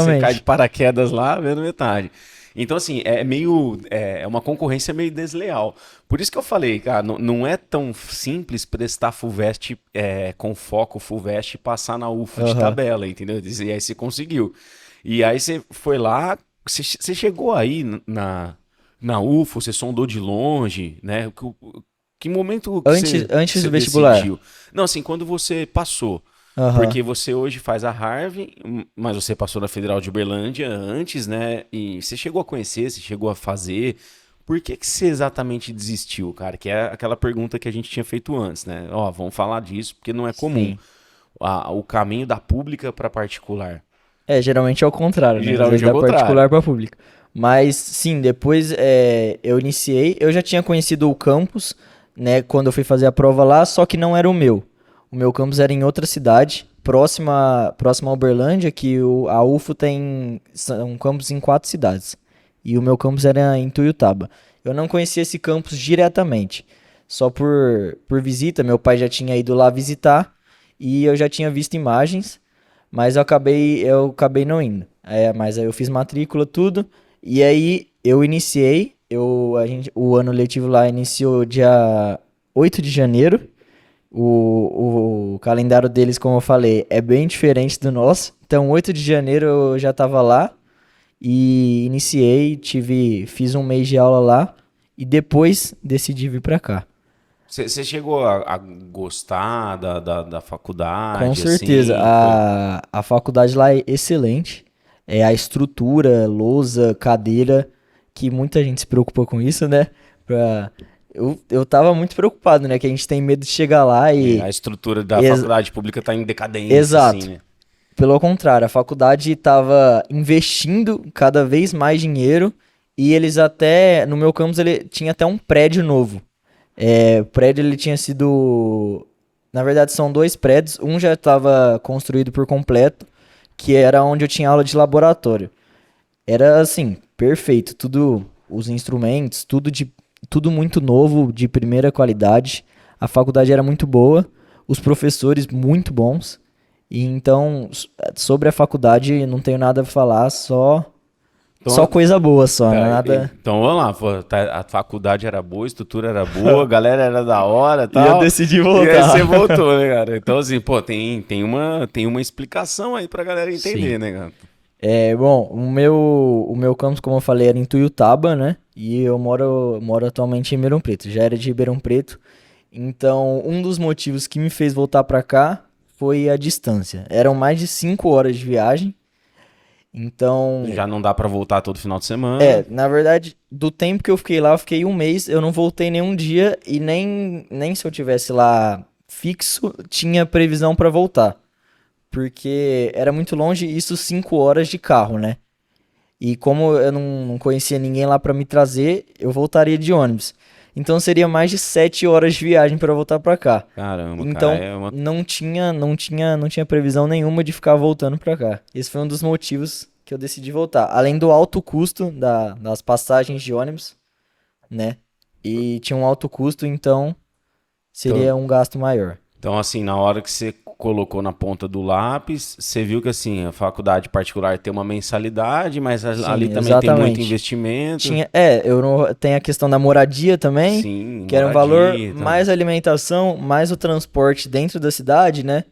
você cai de Exatamente. paraquedas lá, vendo metade. Então, assim, é uma concorrência meio desleal. Por isso que eu falei, cara, não é tão simples prestar FUVEST com foco FUVEST e passar na UFO de Aham. tabela, entendeu? E aí você conseguiu. E aí você foi lá, você chegou aí na UFO, você sondou de longe, né? Que momento que Antes você do vestibular. decidiu? Não, assim, quando você passou. Aham. Porque você hoje faz a Harvard, mas você passou na Federal de Uberlândia antes, né? E você chegou a conhecer, você chegou a fazer. Por que que você exatamente desistiu, cara? Que é aquela pergunta que a gente tinha feito antes, né? Ó, vamos falar disso, porque não é comum. Sim. O caminho da pública para particular. Geralmente é o contrário, né? Às vezes Geralmente é o da contrário. particular para pública. Mas sim, depois eu iniciei. Eu já tinha conhecido o campus, né? Quando eu fui fazer a prova lá, só que não era o meu. O meu campus era em outra cidade, próxima a Uberlândia, que a UFO tem um campus em 4 cidades. E o meu campus era em Tuiutaba. Eu não conhecia esse campus diretamente, só por visita. Meu pai já tinha ido lá visitar e eu já tinha visto imagens. Mas eu acabei não indo. Mas aí eu fiz matrícula, tudo. E aí eu iniciei. O ano letivo lá iniciou dia 8 de janeiro. O calendário deles, como eu falei, é bem diferente do nosso. Então, 8 de janeiro eu já estava lá e iniciei, fiz um mês de aula lá e depois decidi vir para cá. Você chegou a gostar da Com faculdade, certeza. assim? Foi. A faculdade lá é excelente. A estrutura, lousa, cadeira, que muita gente se preocupa com isso, né? Pra... eu tava muito preocupado, né? Que a gente tem medo de chegar lá A e. estrutura da Ex- faculdade pública tá em decadência, assim, Exato. né? Pelo contrário, a faculdade estava investindo cada vez mais dinheiro e eles até, no meu campus, ele tinha até um prédio novo. O prédio ele tinha sido, na verdade são dois prédios, um já estava construído por completo, que era onde eu tinha aula de laboratório. Era assim, perfeito, tudo, os instrumentos, tudo muito novo, de primeira qualidade. A faculdade era muito boa, os professores muito bons. E então, sobre a faculdade, não tenho nada a falar, só Então, coisa boa só, tá, nada. então vamos lá, pô, a faculdade era boa, a estrutura era boa, a galera era da hora e E eu tal. decidi E aí voltar. você voltou, né, cara? Então, assim, pô, tem uma explicação aí pra galera Sim. entender, né, cara? Bom, o meu campus, como eu falei, era em Tuiutaba, né? E eu moro atualmente em Ribeirão Preto. Já era de Ribeirão Preto. Então, um dos motivos que me fez voltar pra cá foi a distância. Eram mais de 5 horas de viagem. Então, Já não dá pra voltar todo final de semana. na verdade, do tempo que eu fiquei lá, eu fiquei um mês. Eu não voltei nenhum dia e nem se eu tivesse lá fixo, tinha previsão pra voltar. Porque era muito longe, isso 5 horas de carro, né? E como eu não conhecia ninguém lá pra me trazer, eu voltaria de ônibus. Então seria mais de 7 horas de viagem pra voltar pra cá. Caramba, cara, Então não tinha previsão nenhuma de ficar voltando pra cá. Esse foi um dos motivos que eu decidi voltar. Além do alto custo das passagens de ônibus, né? E tinha um alto custo, então Então, seria um gasto maior. então, assim, na hora que você colocou na ponta do lápis, você viu que, assim, a faculdade particular tem uma mensalidade, mas ali Sim, também tem muito exatamente. investimento. Eu não, tem a questão da moradia também, Sim, que era um valor moradia e tal. mais alimentação, mais o transporte dentro da cidade, né?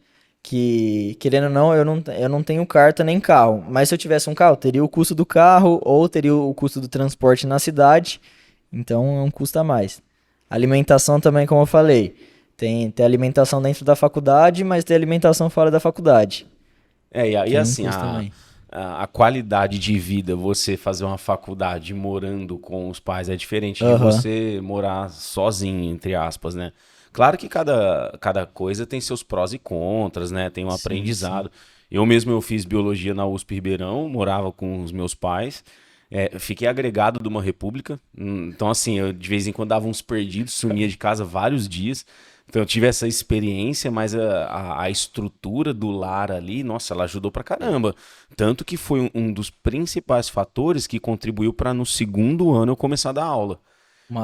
Que, querendo ou não, eu não tenho carta nem carro. Mas se eu tivesse um carro, teria o custo do carro ou teria o custo do transporte na cidade. Então é um custo a mais. Alimentação também, como eu falei, tem alimentação dentro da faculdade, mas tem alimentação fora da faculdade. E aí, Tem um assim, custo também. a qualidade de vida, você fazer uma faculdade morando com os pais é diferente de Aham. você morar sozinho, entre aspas, né? Claro que cada coisa tem seus prós e contras, né? Tem um Sim, sim. aprendizado. Eu fiz biologia na USP Ribeirão, morava com os meus pais. Fiquei agregado de uma república. Então, assim, eu de vez em quando dava uns perdidos, sumia de casa vários dias. Então, eu tive essa experiência, mas a estrutura do lar ali, nossa, ela ajudou pra caramba. Tanto que foi um dos principais fatores que contribuiu para no segundo ano eu começar a dar aula.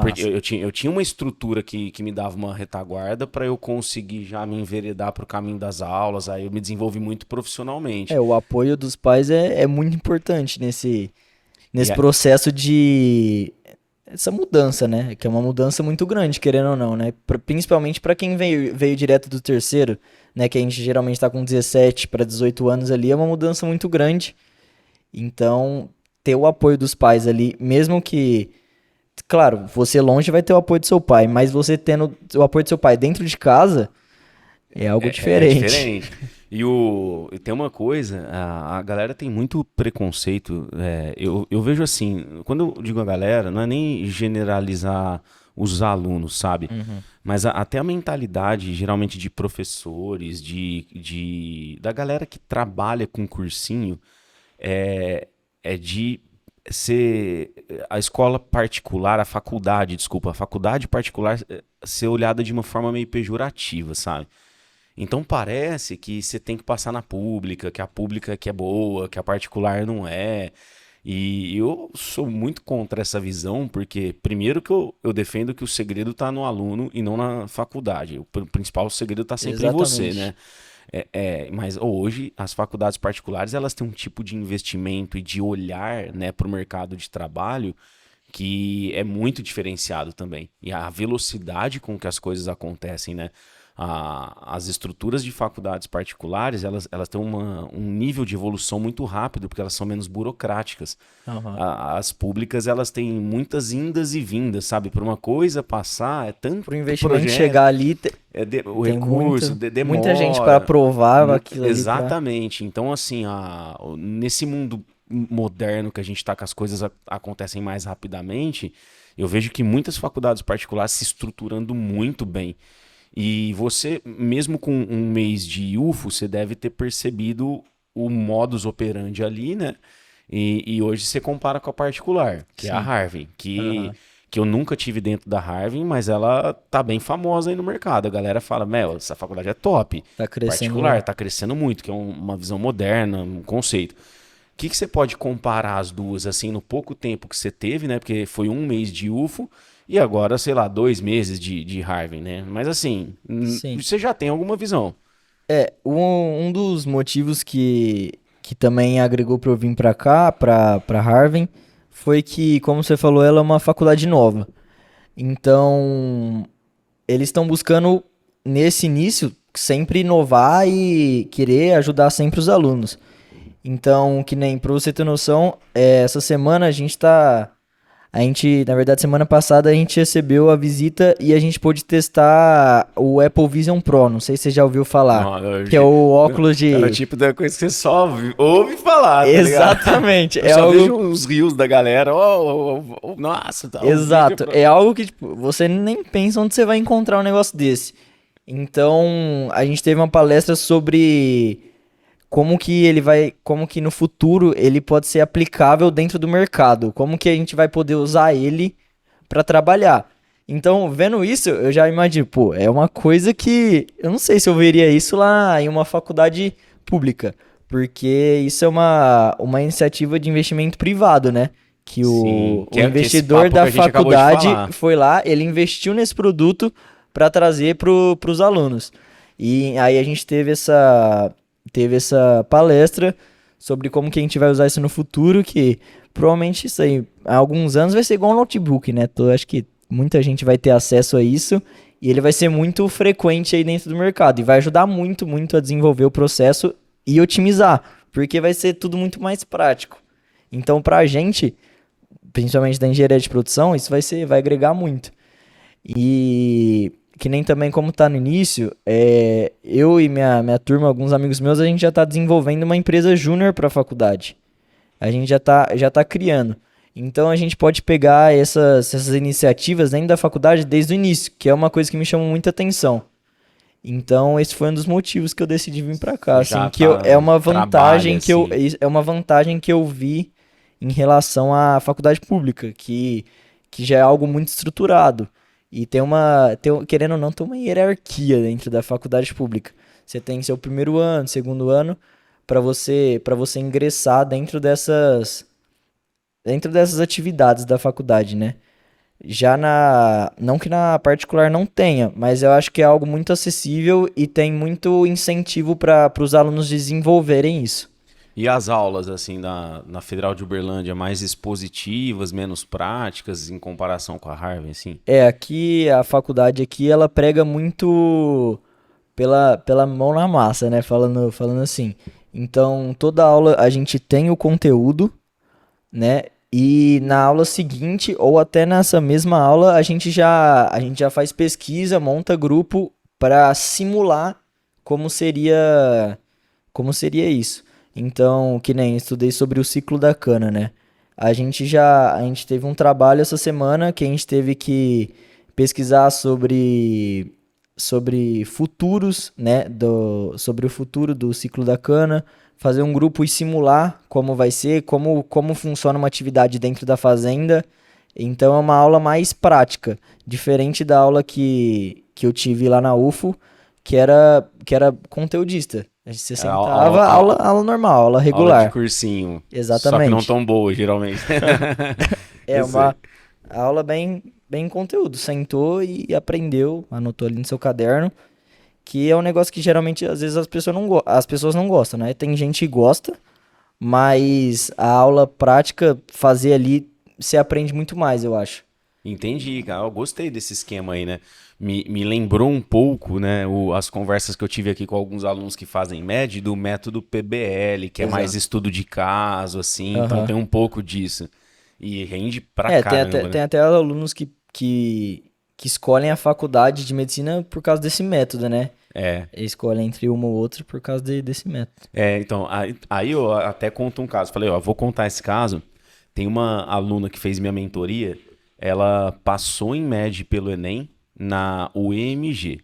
Porque Massa. eu tinha uma estrutura que me dava uma retaguarda para eu conseguir já me enveredar para o caminho das aulas, aí eu me desenvolvi muito profissionalmente. O apoio dos pais é muito importante nesse E, a- processo de essa mudança, né? Que é uma mudança muito grande, querendo ou não, né? Principalmente para quem veio direto do terceiro, né? Que a gente geralmente está com 17 para 18 anos ali, é uma mudança muito grande. Então, ter o apoio dos pais ali, mesmo que, claro, você longe vai ter o apoio do seu pai, mas você tendo o apoio do seu pai dentro de casa é algo É diferente. diferente. E tem uma coisa, a galera tem muito preconceito. Eu vejo assim, quando eu digo a galera, não é nem generalizar os alunos, sabe? Uhum. Mas até a mentalidade, geralmente, de professores, da galera que trabalha com cursinho, é de ser a escola particular, a faculdade particular ser olhada de uma forma meio pejorativa, sabe? Então parece que você tem que passar na pública, que a pública que é boa, que a particular não é. E eu sou muito contra essa visão, porque primeiro que eu defendo que o segredo está no aluno e não na faculdade. O principal segredo está sempre em você, né? Exatamente. Mas hoje as faculdades particulares elas têm um tipo de investimento e de olhar, né, para o mercado de trabalho que é muito diferenciado também. E a velocidade com que as coisas acontecem, né? As estruturas de faculdades particulares, elas têm um nível de evolução muito rápido, porque elas são menos burocráticas. Aham. As públicas, elas têm muitas indas e vindas, sabe? Por uma coisa passar, é Para o tanto investimento projeto, chegar ali, o tem recurso muita gente para demora. aprovar aquilo ali para. Exatamente. Então, assim, nesse mundo moderno que a gente está, que as coisas acontecem mais rapidamente, eu vejo que muitas faculdades particulares se estruturando muito bem. E você, mesmo com um mês de UFO, você deve ter percebido o modus operandi ali, né? E hoje você compara com a particular, que é a Sim. Harvey, que, Aham. que eu nunca tive dentro da Harvey, mas ela tá bem famosa aí no mercado. A galera fala, Mel, essa faculdade é top. Tá Particular, crescendo. tá crescendo muito, que é uma visão moderna, um conceito. Que você pode comparar as duas, assim, no pouco tempo que você teve, né? Porque foi um mês de UFO e agora, sei lá, 2 meses de Harvey, né? Mas assim, Sim. você já tem alguma visão. Um dos motivos que também agregou para eu vir para cá, para Harvard, foi que, como você falou, ela é uma faculdade nova. Então, eles estão buscando, nesse início, sempre inovar e querer ajudar sempre os alunos. Então, que nem, pra você ter noção, essa semana a gente tá. A gente, na verdade, semana passada a gente recebeu a visita e a gente pôde testar o Apple Vision Pro. Não sei se você já ouviu falar. Não, Que é o óculos é o de. tipo da coisa que você só ouve falar, tá ligado? Exatamente. Eu É só vejo algo. uns rios da galera. Nossa, tá, o vídeo. Exato. É algo que, tipo, você nem pensa onde você vai encontrar um negócio desse. Então, a gente teve uma palestra sobre como que no futuro ele pode ser aplicável dentro do mercado, como que a gente vai poder usar ele para trabalhar. Então, vendo isso, eu já imagino, pô, é uma coisa que eu não sei se eu veria isso lá em uma faculdade pública, porque isso é uma iniciativa de investimento privado, né? Que Sim, o que é esse investidor papo que da a gente acabou de faculdade falar. foi lá, ele investiu nesse produto para trazer para os alunos. E aí a gente teve essa palestra sobre como que a gente vai usar isso no futuro, que provavelmente isso aí, há alguns anos vai ser igual um notebook, né? Então, acho que muita gente vai ter acesso a isso e ele vai ser muito frequente aí dentro do mercado e vai ajudar muito, muito a desenvolver o processo e otimizar, porque vai ser tudo muito mais prático. Então, pra gente, principalmente da engenharia de produção, isso vai agregar muito. E que nem também como tá no início, eu e minha turma, alguns amigos meus, a gente já tá desenvolvendo uma empresa júnior para a faculdade. A gente já tá criando. Então a gente pode pegar essas iniciativas dentro da faculdade desde o início, que é uma coisa que me chama muita atenção. Então esse foi um dos motivos que eu decidi vir para cá, assim, Já que é tá, uma trabalha vantagem assim. é uma vantagem que eu vi em relação à faculdade pública, que já é algo muito estruturado. E querendo ou não, tem uma hierarquia dentro da faculdade pública. Você tem seu primeiro ano, segundo ano, para você ingressar dentro dessas atividades da faculdade, né? Já não que na particular não tenha, mas eu acho que é algo muito acessível e tem muito incentivo para os alunos desenvolverem isso. E as aulas, assim, na Federal de Uberlândia, mais expositivas, menos práticas, em comparação com a Harvard, assim? Aqui, a faculdade aqui, ela prega muito pela mão na massa, né? Falando assim. Então, toda aula a gente tem o conteúdo, né? E na aula seguinte, ou até nessa mesma aula, a gente já faz pesquisa, monta grupo para simular como seria como seria isso. Então, que nem estudei sobre o ciclo da cana, né? A gente teve um trabalho essa semana que a gente teve que pesquisar sobre futuros, né, sobre o futuro do ciclo da cana, fazer um grupo e simular como vai ser, como funciona uma atividade dentro da fazenda. Então é uma aula mais prática, diferente da aula que eu tive lá na UFO, que era conteudista. Você É sentava, aula normal, aula aula de regular. cursinho, só que não Exatamente. tão boa, geralmente. É Eu sei. uma aula bem conteúdo. Sentou e aprendeu, anotou ali no seu caderno, que é um negócio que geralmente às vezes as pessoas não gostam, né? Tem gente que gosta, mas a aula prática, fazer ali, você aprende muito mais, eu acho. Entendi, cara. Eu gostei desse esquema aí, né? Me lembrou um pouco, né, as conversas que eu tive aqui com alguns alunos que fazem MED do método PBL, que é mais Exato. estudo de caso, assim. Então Aham. tem um pouco disso. E rende pra Tem até, caramba, né? tem até alunos que escolhem a faculdade de medicina por causa desse método, né? É. Escolhem entre uma ou outra por causa desse método. Então, aí eu até conto um caso. Falei, ó, vou contar esse caso. Tem uma aluna que fez minha mentoria, ela passou em MED pelo Enem na UEMG,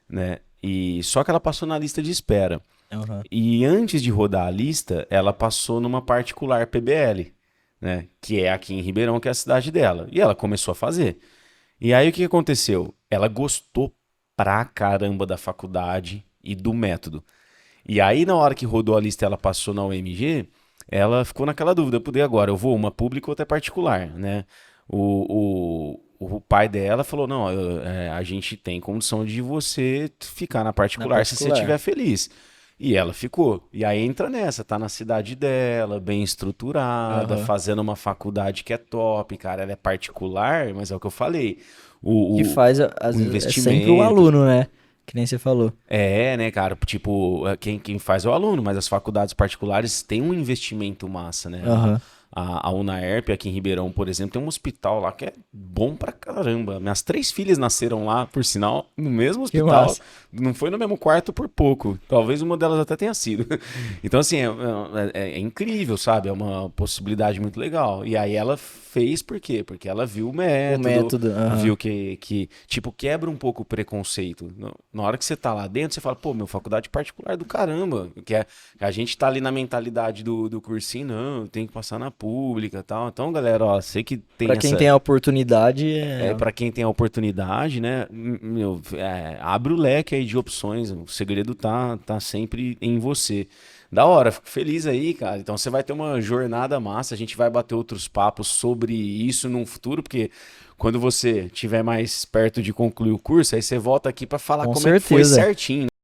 né? E só que ela passou na lista de espera. Aham. E antes de rodar a lista, ela passou numa particular PBL, né? Que é aqui em Ribeirão, que é a cidade dela. E ela começou a fazer. E aí o que aconteceu? Ela gostou pra caramba da faculdade e do método. E aí, na hora que rodou a lista e ela passou na UMG, ela ficou naquela dúvida, poder agora, eu vou uma pública ou outra particular, né? O pai dela falou, não, a gente tem condição de você ficar na Na particular se você estiver particular. feliz. E ela ficou. E aí entra nessa, tá na cidade dela, bem estruturada, Aham. fazendo uma faculdade que é top, cara. Ela é particular, mas é o que eu falei. Que O, o, faz, o às vezes, é sempre o investimento, aluno, né? Que nem você falou. né, cara? Tipo, quem faz é o aluno, mas as faculdades particulares têm um investimento massa, né? A, Aham. a, a UNAERP aqui em Ribeirão, por exemplo, tem um hospital lá que é bom pra caramba. Minhas 3 filhas nasceram lá, por sinal, no mesmo Que hospital. massa. Não foi no mesmo quarto por pouco. Talvez uma delas até tenha sido. Então, assim, é incrível, sabe? É uma possibilidade muito legal. E aí ela fez por quê? Porque ela viu o O método, método. Aham. viu que tipo, quebra um pouco o preconceito. Na hora que você tá lá dentro, você fala, pô, meu, faculdade particular do caramba. A gente tá ali na mentalidade do cursinho, não, tem que passar na pública e tal. Então, galera, ó, sei que tem Pra quem essa. tem a oportunidade, Para quem tem a oportunidade, né? Meu, abre o leque aí de opções. O segredo tá sempre em você. Da hora, fico feliz aí, cara. Então você vai ter uma jornada massa. A gente vai bater outros papos sobre isso no futuro, porque quando você tiver mais perto de concluir o curso, aí você volta aqui para falar com como é que foi certeza. certinho.